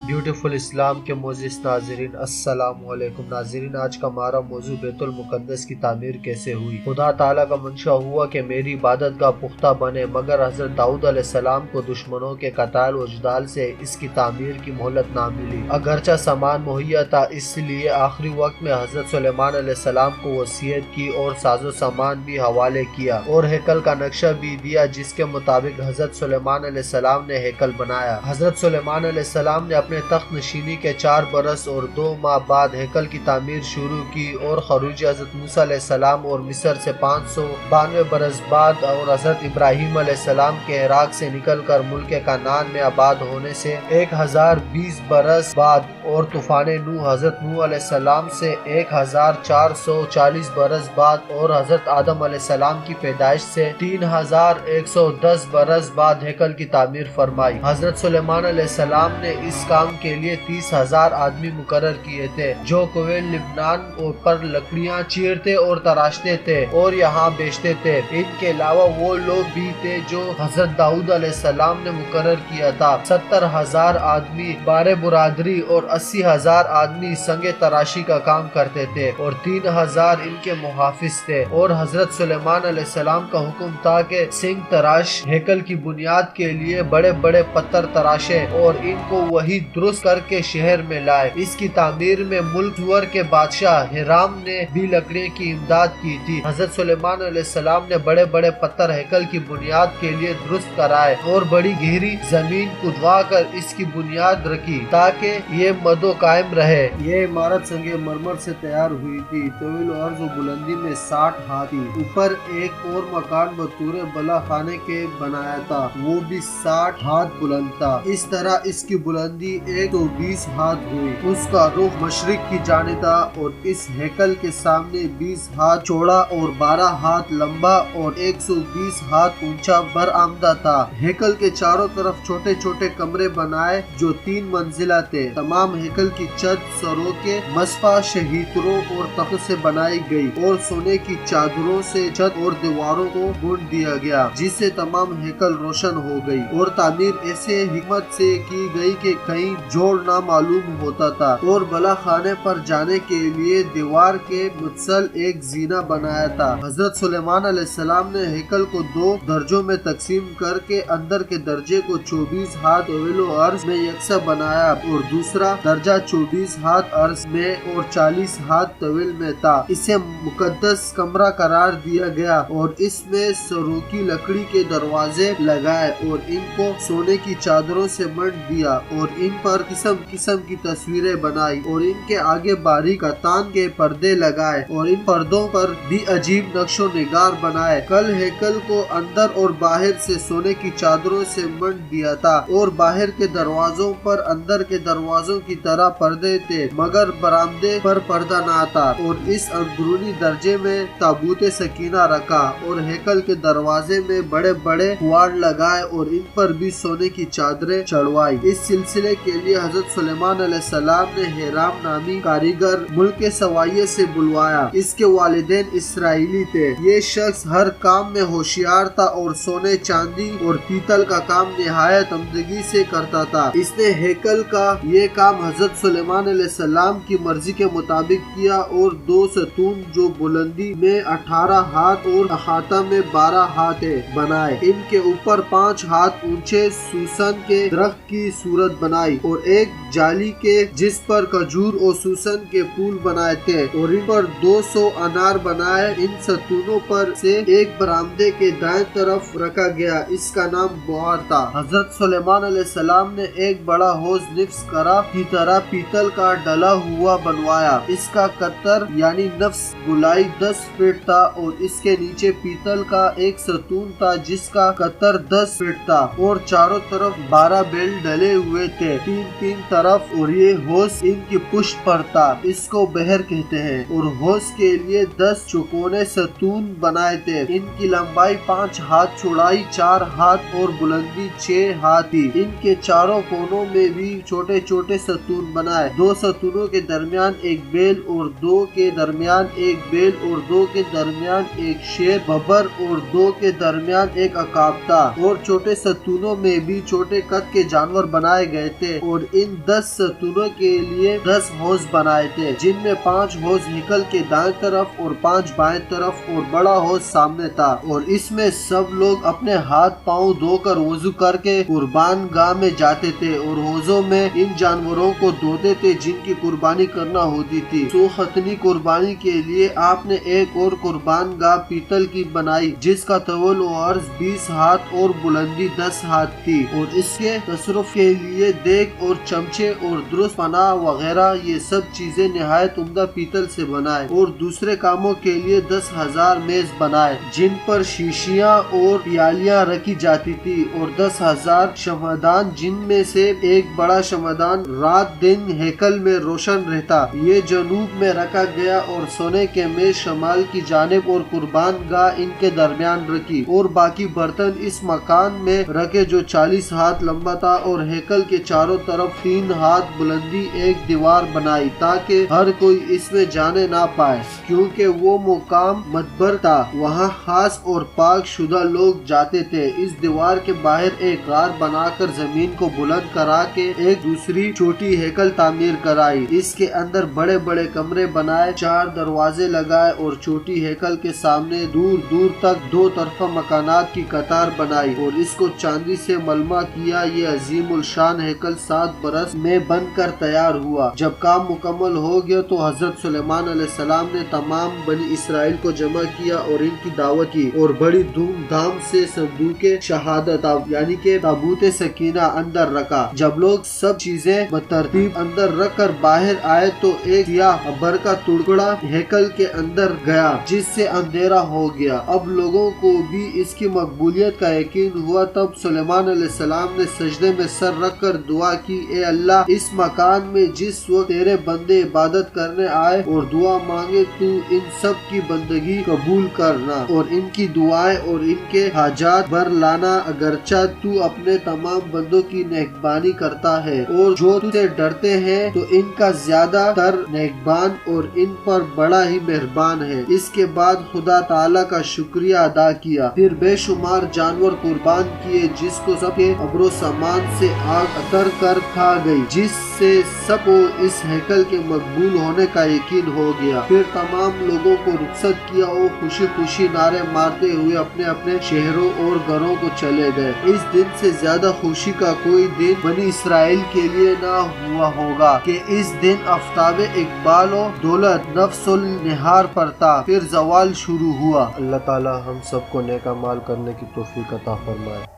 Beautiful اسلام کے معزز ناظرین، السلام علیکم ناظرین۔ آج کا ہمارا موضوع بیت المقدس کی تعمیر کیسے ہوئی۔ خدا تعالیٰ کا منشا ہوا کہ میری عبادت گاہ پختہ بنے، مگر حضرت داؤد علیہ السلام کو دشمنوں کے قتال و جدال سے اس کی تعمیر کی مہلت نہ ملی۔ اگرچہ سامان مہیا تھا، اس لیے آخری وقت میں حضرت سلیمان علیہ السلام کو وصیت کی اور ساز و سامان بھی حوالے کیا اور ہیکل کا نقشہ بھی دیا، جس کے مطابق حضرت سلیمان علیہ السلام نے ہیکل بنایا۔ حضرت سلیمان علیہ السلام نے اپنے تخت نشینی کے 4 برس اور 2 ماہ بعد ہیکل کی تعمیر شروع کی، اور خروج حضرت موسیٰ علیہ السلام اور مصر سے 592 برس بعد اور حضرت ابراہیم علیہ السلام کے عراق سے نکل کر ملک کنعان میں آباد ہونے سے 1020 برس بعد، اور طوفان نوح حضرت نوح علیہ السلام سے 1440 برس بعد، اور حضرت آدم علیہ السلام کی پیدائش سے 3110 برس بعد ہیکل کی تعمیر فرمائی۔ حضرت سلیمان علیہ السلام نے اس کام کے لیے 30,000 آدمی مقرر کیے تھے، جو کویل لبنان پر لکڑیاں چیرتے اور تراشتے تھے اور یہاں بیچتے تھے۔ ان کے علاوہ وہ لوگ بھی تھے جو حضرت داؤد علیہ السلام نے مقرر کیا تھا۔ 70,000 آدمی بارے برادری اور 80,000 آدمی سنگ تراشی کا کام کرتے تھے، اور 3,000 ان کے محافظ تھے۔ اور حضرت سلیمان علیہ السلام کا حکم تھا کہ سنگ تراش ہیکل کی بنیاد کے لیے بڑے بڑے پتھر تراشے اور ان کو وہی درست کر کے شہر میں لائے۔ اس کی تعمیر میں ملک زور کے بادشاہ ہرام نے بھی لکڑی کی امداد کی تھی۔ حضرت سلیمان علیہ السلام نے بڑے بڑے پتھر ہیکل کی بنیاد کے لیے درست کرائے اور بڑی گہری زمین کھدوا کر اس کی بنیاد رکھی تاکہ یہ مد و قائم رہے۔ یہ عمارت سنگ مرمر سے تیار ہوئی تھی، طول و عرض و بلندی میں 60 ہاتھ تھی۔ اوپر ایک اور مکان بطور بلا خانے کے بنایا تھا، وہ بھی 60 ہاتھ بلند تھا۔ اس طرح اس کی بلندی 120 ہاتھ ہوئی۔ اس کا رخ مشرق کی جانب تھا، اور اس ہیکل کے سامنے 20 ہاتھ چوڑا اور 12 ہاتھ لمبا اور 120 ہاتھ اونچا برآمدہ تھا۔ ہیکل کے چاروں طرف چھوٹے چھوٹے کمرے بنائے جو 3 منزلہ تھے۔ تمام ہیکل کی چھت سروں کے مصفا شہیتروں اور تخت سے بنائی گئی، اور سونے کی چادروں سے چھت اور دیواروں کو بونڈ دیا گیا، جس سے تمام ہیکل روشن ہو گئی، اور تعمیر ایسے حکمت سے کی گئی کہ کہیں جوڑ نہ معلوم ہوتا تھا۔ اور بلا خانے پر جانے کے لیے دیوار کے متصل ایک زینہ بنایا تھا۔ حضرت سلیمان علیہ السلام نے ہیکل کو 2 درجوں میں تقسیم کر کے اندر کے درجے کو 24 ہاتھ طول و عرض میں یکساں بنایا، اور دوسرا درجہ 24 ہاتھ عرض میں اور 40 ہاتھ طول میں تھا۔ اسے مقدس کمرہ قرار دیا گیا، اور اس میں سروں کی لکڑی کے دروازے لگائے اور ان کو سونے کی چادروں سے منڈ دیا، اور ان پر قسم قسم کی تصویریں بنائی، اور ان کے آگے باریک کتان کے پردے لگائے، اور ان پردوں پر بھی عجیب نقش و نگار بنائے۔ کل ہیکل کو اندر اور باہر سے سونے کی چادروں سے منڈ دیا تھا، اور باہر کے دروازوں پر اندر کے دروازوں کی طرح پردے تھے، مگر برآمدے پر پردہ نہ تھا۔ اور اس اندرونی درجے میں تابوت سکینہ رکھا، اور ہیکل کے دروازے میں بڑے بڑے کواڑ لگائے، اور ان پر بھی سونے کی چادریں چڑھوائی۔ اس سلسلے کے لیے حضرت سلیمان علیہ السلام نے ہیرام نامی کاریگر ملک سوائے سے بلوایا۔ اس کے والدین اسرائیلی تھے۔ یہ شخص ہر کام میں ہوشیار تھا، اور سونے، چاندی اور پیتل کا کام نہایت عمدگی سے کرتا تھا۔ اس نے ہیکل کا یہ کام حضرت سلیمان علیہ السلام کی مرضی کے مطابق کیا، اور 2 ستون جو بلندی میں 18 ہاتھ اور احاطہ میں 12 ہاتھ ہے بنائے۔ ان کے اوپر 5 ہاتھ اونچے سوسن کے درخت کی صورت بنائی، اور ایک جالی کے جس پر کھجور اور سوسن کے پھول بنائے تھے، اور ان پر 200 انار بنائے۔ ان ستونوں پر سے ایک برآمدے کے دائیں طرف رکھا گیا، اس کا نام بوہر تھا۔ حضرت سلیمان علیہ السلام نے ایک بڑا حوض نفس کرا کی طرح پیتل کا ڈلا ہوا بنوایا۔ اس کا قطر یعنی نفس گلائی 10 فٹ تھا، اور اس کے نیچے پیتل کا ایک ستون تھا جس کا قطر 10 فٹ تھا، اور چاروں طرف 12 بیل ڈلے ہوئے تھے، 3 طرف، اور یہ حوض ان کی پشت پر تھا۔ اس کو بحر کہتے ہیں۔ اور حوض کے لیے 10 چوکونے ستون بنائے تھے۔ ان کی لمبائی 5 ہاتھ، چوڑائی 4 ہاتھ اور بلندی 6 ہاتھ تھی۔ ان کے چاروں کونوں میں بھی چھوٹے چھوٹے ستون بنائے۔ 2 ستونوں کے درمیان ایک بیل، اور 2 کے درمیان ایک بیل، اور 2 کے درمیان ایک شیر ببر، اور 2 کے درمیان ایک عقاب تھا۔ اور چھوٹے ستونوں میں بھی چھوٹے قد کے جانور بنائے گئے تھے۔ تھے اور ان 10 ستونوں کے لیے 10 حوض بنائے تھے، جن میں 5 حوض ہیکل کے دائیں طرف اور 5 بائیں طرف اور بڑا حوض سامنے تھا، اور اس میں سب لوگ اپنے ہاتھ پاؤں دھو کر وضو کر کے قربان گاہ میں جاتے تھے اور حوضوں میں ان جانوروں کو دھوتے تھے جن کی قربانی کرنا ہوتی تھی۔ سو ختنی قربانی کے لیے آپ نے ایک اور قربان گاہ پیتل کی بنائی جس کا طول و عرض 20 ہاتھ اور بلندی 10 ہاتھ تھی، اور اس کے تصرف کے لیے دیگ اور چمچے اور درست پناہ وغیرہ یہ سب چیزیں نہایت عمدہ پیتل سے بنائے، اور دوسرے کاموں کے لیے 10,000 میز بنائے جن پر شیشیاں اور پیالیاں رکھی جاتی تھی، اور 10,000 شمعدان جن میں سے ایک بڑا شمعدان رات دن ہیکل میں روشن رہتا، یہ جنوب میں رکھا گیا، اور سونے کے میز شمال کی جانب اور قربان گاہ ان کے درمیان رکھی، اور باقی برتن اس مکان میں رکھے جو 40 ہاتھ لمبا تھا، اور ہیکل کے چاروں طرف 3 ہاتھ بلندی ایک دیوار بنائی تاکہ ہر کوئی اس میں جانے نہ پائے، کیونکہ وہ مقام مدبر تھا، وہاں خاص اور پاک شدہ لوگ جاتے تھے۔ اس دیوار کے باہر ایک غار بنا کر زمین کو بلند کرا کے ایک دوسری چھوٹی ہیکل تعمیر کرائی، اس کے اندر بڑے بڑے کمرے بنائے، 4 دروازے لگائے، اور چھوٹی ہیکل کے سامنے دور دور تک 2 طرفہ مکانات کی قطار بنائی، اور اس کو چاندی سے ملمع کیا۔ یہ عظیم الشان ہیکل 7 برس میں بن کر تیار ہوا۔ جب کام مکمل ہو گیا تو حضرت سلیمان علیہ السلام نے تمام بنی اسرائیل کو جمع کیا اور ان کی دعوت کی، اور بڑی دھوم دھام سے صندوق شہادت یعنی کہ تابوت سکینہ اندر رکھا۔ جب لوگ سب چیزیں بترتیب اندر رکھ کر باہر آئے تو ایک سیاہ ابر کا ٹکڑا ہیکل کے اندر گیا جس سے اندھیرا ہو گیا۔ اب لوگوں کو بھی اس کی مقبولیت کا یقین ہوا۔ تب سلیمان علیہ السلام نے سجدے میں سر رکھ کر دعا کی، اے اللہ، اس مکان میں جس وقت تیرے بندے عبادت کرنے آئے اور دعا مانگے تو ان سب کی بندگی قبول کرنا اور ان کی دعائیں اور ان کے حاجات بر لانا، اگرچہ تو اپنے تمام بندوں کی نگہبانی کرتا ہے، اور جو تجھ سے ڈرتے ہیں تو ان کا زیادہ تر نگہبان اور ان پر بڑا ہی مہربان ہے۔ اس کے بعد خدا تعالیٰ کا شکریہ ادا کیا، پھر بے شمار جانور قربان کیے جس کو سب کے ابر و سامان سے آگ اتر کر کھا گئی، جس سے سب کو اس ہیکل کے مقبول ہونے کا یقین ہو گیا۔ پھر تمام لوگوں کو رخصت کیا اور خوشی خوشی نعرے مارتے ہوئے اپنے اپنے شہروں اور گھروں کو چلے گئے۔ اس دن سے زیادہ خوشی کا کوئی دن بنی اسرائیل کے لیے نہ ہوا ہوگا کہ اس دن آفتاب اقبال و دولت نفس النہار پر تھا، پھر زوال شروع ہوا۔ اللہ تعالی ہم سب کو نیک اعمال کرنے کی توفیق عطا فرمائے۔